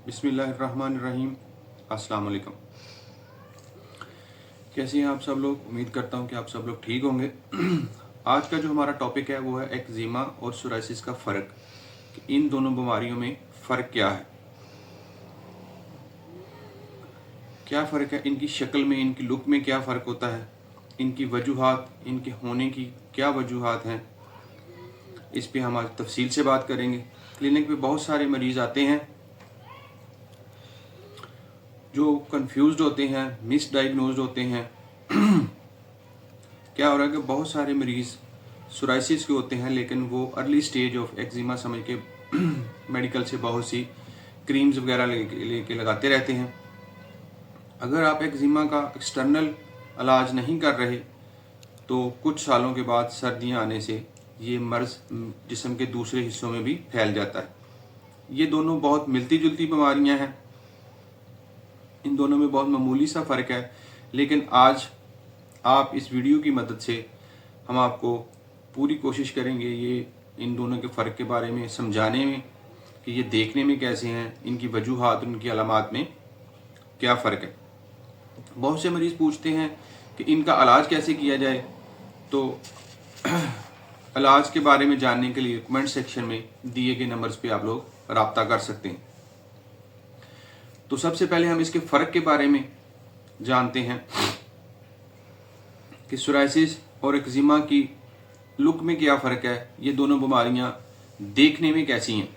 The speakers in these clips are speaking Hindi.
बिस्मिल्लाहिर्रहमानिर्रहीम। अस्सलाम वालेकुम। कैसे हैं आप सब लोग? उम्मीद करता हूं कि आप सब लोग ठीक होंगे। आज का जो हमारा टॉपिक है वो है एक्जिमा और सोराइसिस का फ़र्क, कि इन दोनों बीमारियों में फ़र्क क्या है, क्या फ़र्क है, इनकी शक्ल में, इनकी लुक में क्या फ़र्क होता है, इनकी वजूहात, इनके होने की क्या वजूहात हैं, इस पे हम आज तफसील से बात करेंगे। क्लिनिक पे बहुत सारे मरीज़ आते हैं जो कंफ्यूज्ड होते हैं, मिसडाइग्नोज्ड होते हैं। क्या हो रहा है कि बहुत सारे मरीज़ सोराइसिस के होते हैं लेकिन वो अर्ली स्टेज ऑफ एक्जिमा समझ के मेडिकल से बहुत सी क्रीम्स वगैरह लेके लगाते रहते हैं। अगर आप एक्जिमा का एक्सटर्नल इलाज नहीं कर रहे तो कुछ सालों के बाद सर्दियां आने से ये मर्ज़ जिस्म के दूसरे हिस्सों में भी फैल जाता है। ये दोनों बहुत मिलती जुलती बीमारियां हैं, इन दोनों में बहुत मामूली सा फ़र्क है, लेकिन आज आप इस वीडियो की मदद से हम आपको पूरी कोशिश करेंगे ये इन दोनों के फ़र्क के बारे में समझाने में, कि ये देखने में कैसे हैं, इनकी वजूहात, उनकी अलामात में क्या फ़र्क है। बहुत से मरीज़ पूछते हैं कि इनका इलाज कैसे किया जाए, तो इलाज के बारे में जानने के लिए कमेंट सेक्शन में दिए गए नंबर्स पे आप लोग रब्ता कर सकते हैं। तो सबसे पहले हम इसके फ़र्क के बारे में जानते हैं कि सोराइसिस और एक्जिमा की लुक में क्या फ़र्क है, ये दोनों बीमारियां देखने में कैसी हैं।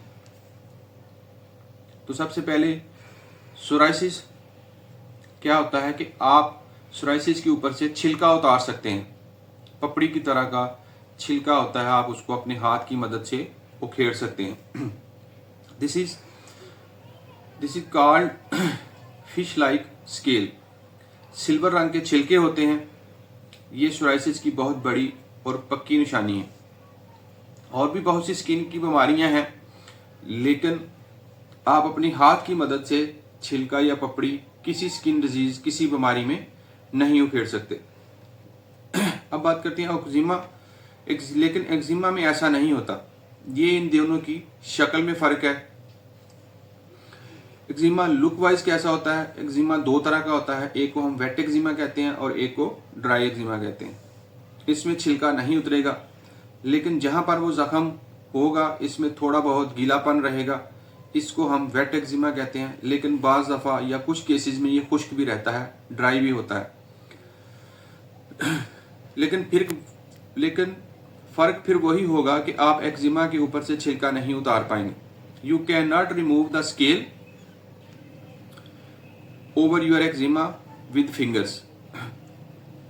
तो सबसे पहले सोराइसिस क्या होता है कि आप सोराइसिस के ऊपर से छिलका उतार सकते हैं। पपड़ी की तरह का छिलका होता है, आप उसको अपने हाथ की मदद से उखेड़ सकते हैं। This is called fish like scale. Silver रंग के छिलके होते हैं। ये सोराइसिस की बहुत बड़ी और पक्की निशानी है। और भी बहुत सी स्किन की बीमारियां हैं, लेकिन आप अपनी हाथ की मदद से छिलका या पपड़ी किसी स्किन डिजीज, किसी बीमारी में नहीं उखेड़ सकते। अब बात करते हैं एक्जिमा। लेकिन एक्जिमा में ऐसा नहीं होता। ये इन दोनों की शक्ल में फ़र्क है। एक्जिमा लुक वाइज कैसा होता है? एक्जिमा दो तरह का होता है, एक को हम वेट एक्जिमा कहते हैं और एक को ड्राई एक्जिमा कहते हैं। इसमें छिलका नहीं उतरेगा, लेकिन जहां पर वो जख्म होगा इसमें थोड़ा बहुत गीलापन रहेगा। इसको हम वेट एक्जिमा कहते हैं, लेकिन बाज़ दफ़ा या कुछ केसेस में ये खुश्क भी रहता है, ड्राई भी होता है। लेकिन फ़र्क फिर वही होगा कि आप एक्जिमा के ऊपर से छिलका नहीं उतार पाएंगे। You can not remove the scale over your eczema with fingers.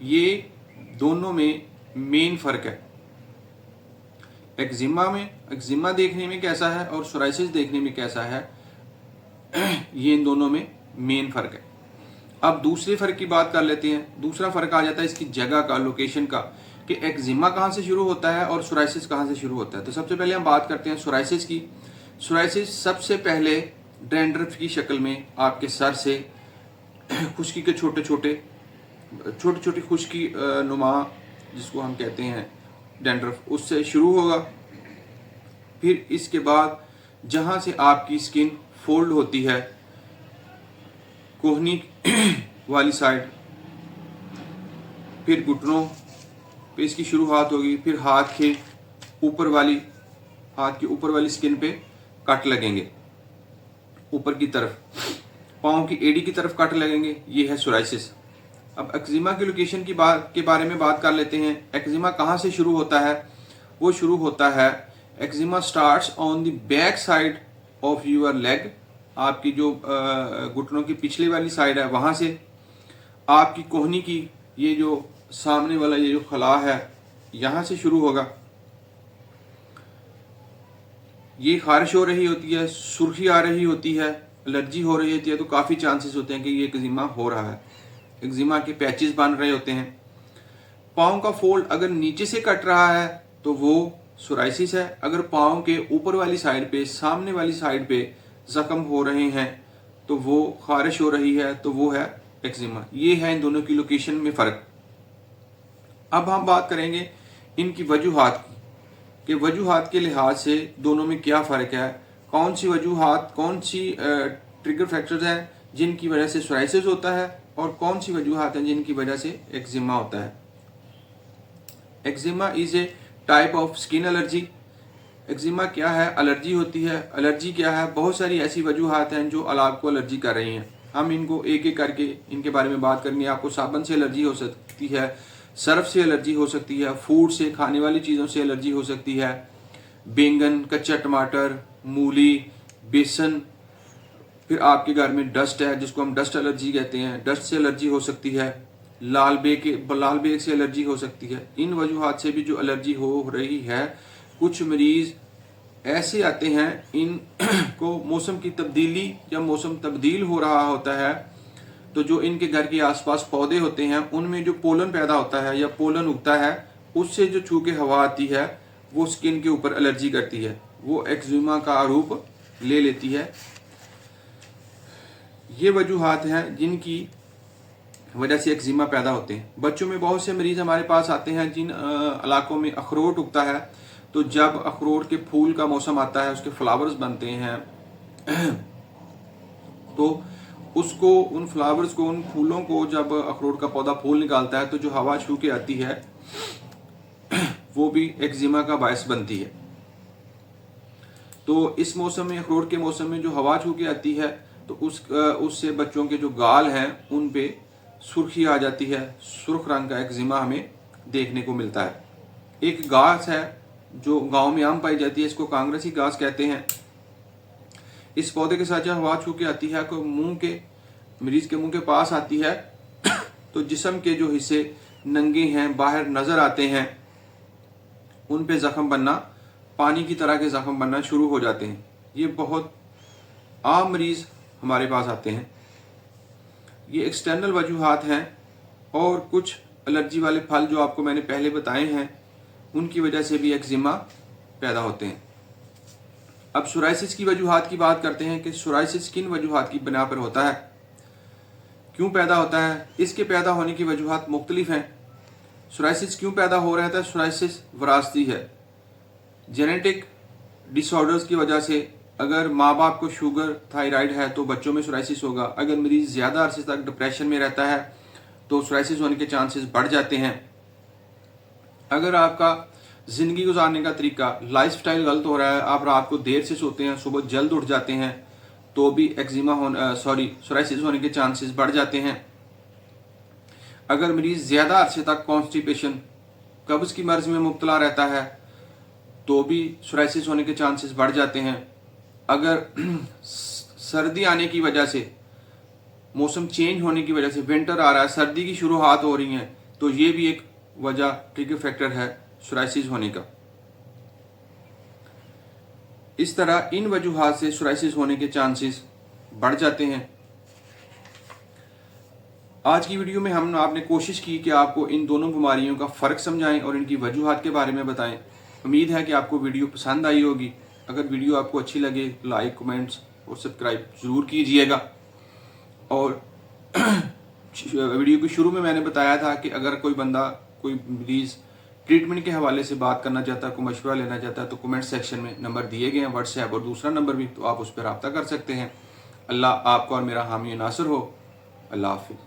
ये दोनों में मेन फ़र्क है। एक्जिमा देखने में कैसा है और सोराइसिस देखने में कैसा है, ये इन दोनों में मेन फ़र्क है। अब दूसरे फ़र्क की बात कर लेते हैं। दूसरा फ़र्क आ जाता है इसकी जगह का, लोकेशन का, कि एक्जिमा कहाँ से शुरू होता है और सोराइसिस कहाँ से शुरू होता है। तो सबसे पहले हम बात करते हैं सोराइसिस की। सोराइसिस सबसे पहले डैंड्रफ की शक्ल में आपके सर से खुश्की के छोटे छोटे खुश्की नुमा, जिसको हम कहते हैं डैंड्रफ, उससे शुरू होगा। फिर इसके बाद जहाँ से आपकी स्किन फोल्ड होती है, कोहनी वाली साइड, फिर घुटनों पे इसकी शुरुआत होगी। फिर हाथ के ऊपर वाली स्किन पे कट लगेंगे, ऊपर की तरफ पाँव की एड़ी की तरफ कट लगेंगे। ये है सोराइसिस। अब एक्जिमा की लोकेशन के बारे में बात कर लेते हैं। एक्जिमा कहाँ से शुरू होता है? वो शुरू होता है, eczema starts on the back side of your leg. आपकी जो घुटनों की पिछले वाली साइड है वहाँ से आपकी कोहनी की ये जो सामने वाला ये जो खला है यहाँ से शुरू होगा। ये खारिश हो रही होती है, सुर्खी आ रही होती है, एलर्जी हो रही होती है, तो काफ़ी चांसेस होते हैं कि ये एक्जिमा हो रहा है। एक्जिमा के पैचेस बन रहे होते हैं। पाँव का फोल्ड अगर नीचे से कट रहा है तो वो सोराइसिस है। अगर पाँव के ऊपर वाली साइड पे, सामने वाली साइड पे जख्म हो रहे हैं तो वो खारिश हो रही है, तो वो है एक्जिमा। ये है इन दोनों की लोकेशन में फ़र्क। अब हम बात करेंगे इनकी वजूहात की, कि वजूहात के लिहाज से दोनों में क्या फ़र्क है, कौन सी वजूहात, कौन सी ट्रिगर फैक्टर्स हैं जिनकी वजह से सोराइसिस होता है और कौन सी वजूहात हैं जिनकी वजह से एक्जिमा होता है। Eczema is a type of skin allergy. Eczema क्या है? एलर्जी होती है। एलर्जी क्या है? बहुत सारी ऐसी वजूहात हैं जो आपको एलर्जी कर रही हैं। हम इनको एक एक करके इनके बारे में बात करेंगे। आपको साबुन से एलर्जी हो सकती है, सर्फ से एलर्जी हो सकती है, फूड से, खाने वाली चीज़ों से एलर्जी हो सकती है, बैंगन, कच्चा टमाटर, मूली, बेसन। फिर आपके घर में डस्ट है जिसको हम डस्ट एलर्जी कहते हैं, डस्ट से एलर्जी हो सकती है, लाल बेग से एलर्जी हो सकती है। इन वजूहात से भी जो एलर्जी हो रही है, कुछ मरीज ऐसे आते हैं इनको मौसम की तब्दीली, जब मौसम तब्दील हो रहा होता है तो जो इनके घर के आसपास पौधे होते हैं उनमें जो पोलन पैदा होता है या पोलन उगता है, उससे जो छू के हवा आती है वो स्किन के ऊपर एलर्जी करती है, वो एक्जिमा का रूप ले लेती है। ये वजूहात हैं जिनकी वजह से एक्जिमा पैदा होते हैं। बच्चों में बहुत से मरीज हमारे पास आते हैं जिन इलाकों में अखरोट उगता है, तो जब अखरोट के फूल का मौसम आता है, उसके फ्लावर्स बनते हैं, तो उसको, उन फ्लावर्स को, उन फूलों को जब अखरोट का पौधा फूल निकालता है तो जो हवा छू के आती है वो भी एक्जिमा का बायस बनती है। तो इस मौसम में, अखरोट के मौसम में जो हवा छू के आती है तो उससे बच्चों के जो गाल हैं उन पे सुर्खी आ जाती है, सुर्ख रंग का एक्जिमा हमें देखने को मिलता है। एक घास है जो गांव में आम पाई जाती है, इसको कांग्रेसी घास कहते हैं। इस पौधे के साथ जब हवा छू के आती है तो मरीज के मुंह के पास आती है तो जिस्म के जो हिस्से नंगे हैं, बाहर नजर आते हैं, उन पे जख्म बनना, पानी की तरह के जख्म बनना शुरू हो जाते हैं। ये बहुत आम मरीज हमारे पास आते हैं। ये एक्सटर्नल वजूहात हैं। और कुछ एलर्जी वाले फल जो आपको मैंने पहले बताए हैं उनकी वजह से भी एक्जिमा पैदा होते हैं। अब सोराइसिस की वजूहात की बात करते हैं कि सोराइसिस किन वजूहात की बिना पर होता है, क्यों पैदा होता है। इसके पैदा होने की वजूहात मुख्तलिफ हैं। सोराइसिस क्यों पैदा हो रहा है? सोराइसिस विरासती है, जेनेटिक डिसऑर्डर्स की वजह से। अगर माँ बाप को शुगर, थायराइड है तो बच्चों में सोराइसिस होगा। अगर मरीज ज़्यादा अरसे तक डिप्रेशन में रहता है तो सोराइसिस होने के चांसेस बढ़ जाते हैं। अगर आपका ज़िंदगी गुजारने का तरीका, लाइफस्टाइल गलत हो रहा है, आप रात को देर से सोते हैं, सुबह जल्द उठ जाते हैं, तो भी सोराइसिस होने के चांसेस बढ़ जाते हैं। अगर मरीज ज़्यादा अरसे तक कॉन्स्टिपेशन, कब्ज़ की मर्ज में मुब्तला रहता है तो भी सोराइसिस होने के चांसेस बढ़ जाते हैं। अगर सर्दी आने की वजह से, मौसम चेंज होने की वजह से, विंटर आ रहा है, सर्दी की शुरुआत हो रही है, तो ये भी एक वजह, ट्रिगर फैक्टर है सोराइसिस होने का। इस तरह इन वजूहात से सोराइसिस होने के चांसेस बढ़ जाते हैं। आज की वीडियो में आपने कोशिश की कि आपको इन दोनों बीमारियों का फ़र्क समझाएं और इनकी वजूहात के बारे में बताएं। उम्मीद है कि आपको वीडियो पसंद आई होगी। अगर वीडियो आपको अच्छी लगे लाइक, कमेंट्स और सब्सक्राइब ज़रूर कीजिएगा। और वीडियो के शुरू में मैंने बताया था कि अगर कोई बंदा, कोई मरीज़ ट्रीटमेंट के हवाले से बात करना चाहता है, कोई मशवरा लेना चाहता है, तो कमेंट सेक्शन में नंबर दिए गए हैं, व्हाट्सएप और दूसरा नंबर भी, तो आप उस पर रब्ता कर सकते हैं। अल्लाह आपका और मेरा हामी नासर हो। अल्लाह हाफिज़।